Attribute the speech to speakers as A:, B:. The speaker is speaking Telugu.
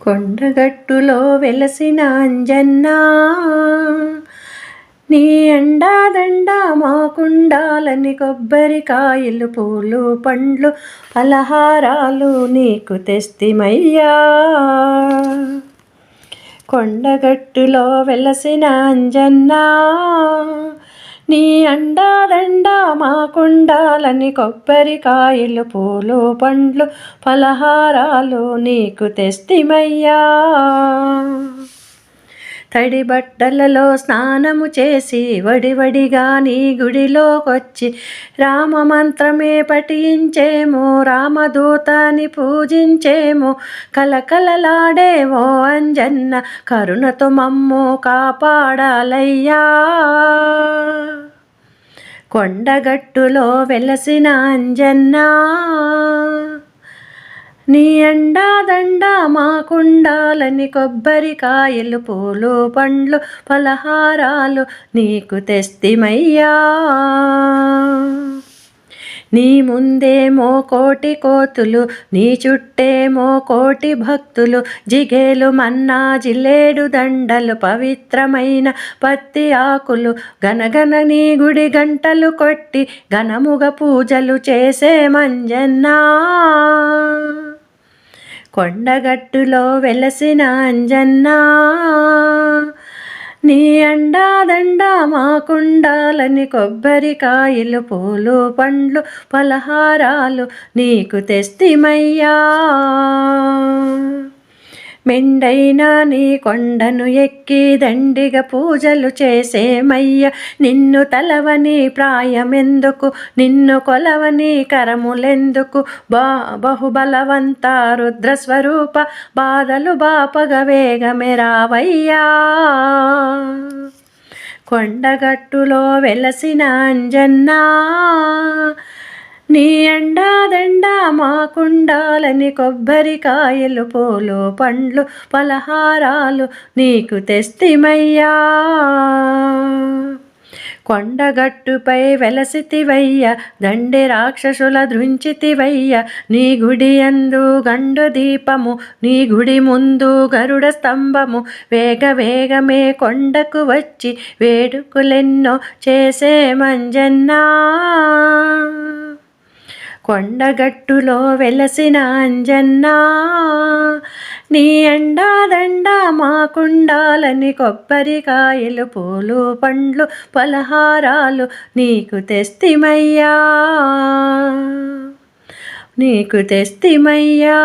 A: కొండగట్టులో వెలసిన అంజన్నా, నీ అండాదండ మాకుండాలని కొబ్బరికాయలు పూలు పండ్లు పలహారాలు నీకు తెస్తిమయ్యా. కొండగట్టులో వెలసిన అంజన్నా, నీ అండాదండ మాకుండాలని కొబ్బరికాయలు పూలు పండ్లు పలహారాలు నీకు తెస్తిమయ్యా. తడి బట్టలలో స్నానము చేసి వడివడిగా నీ గుడిలోకొచ్చి రామమంత్రమే పఠించేమో, రామదూతాని పూజించేమో, కలకలలాడేమో అంజన్న కరుణతో మమ్ము కాపాడాలయ్యా. కొండగట్టులో వెలసిన అంజన్నా, నీ అండాదండ మాకుండాలని కొబ్బరికాయలు పూలు పండ్లు పలహారాలు నీకు తెస్తిమయ్యా. నీ ముందేమో కోటి కోతులు, నీ చుట్టేమో కోటి భక్తులు, జిగేలు మన్నా జిల్లేడు దండలు పవిత్రమైన పత్తి ఆకులు, గనగన నీ గుడి గంటలు కొట్టి ఘనముగ పూజలు చేసే మంజన్నా. కొండగట్టులో వెలసిన అంజన్నా, నీ అండాదండ మాకుండాలని కొబ్బరికాయలు పూలు పండ్లు పలహారాలు నీకు తెస్తిమయ్యా. మెండైనా నీ కొండను ఎక్కి దండిగా పూజలు చేసేమయ్య, నిన్ను తలవని ప్రాయమెందుకు, నిన్ను కొలవని కరములెందుకు, బహుబలవంత రుద్రస్వరూప బాధలు బాపగ వేగమే రావయ్యా. కొండగట్టులో వెలసిన అంజన్నా, నీ అండాదండ మాకుండాలని కొబ్బరికాయలు పూలు పండ్లు పలహారాలు నీకు తెస్తిమయ్యా. కొండగట్టుపై వెలసితివయ్య, దండి రాక్షసుల దృంచితివయ్య, నీ గుడి యందు గండు దీపము, నీ గుడి ముందు గరుడ స్తంభము, వేగ వేగమే కొండకు వచ్చి వేడుకలెన్నో చేసే మంజన్నా. కొండగట్టులో వెలసిన అంజన్నా, నీ అండాదండ మాకుండాలని కొబ్బరికాయలు పూలు పండ్లు పలహారాలు నీకు తెస్తిమయ్యా, నీకు తెస్తిమయ్యా.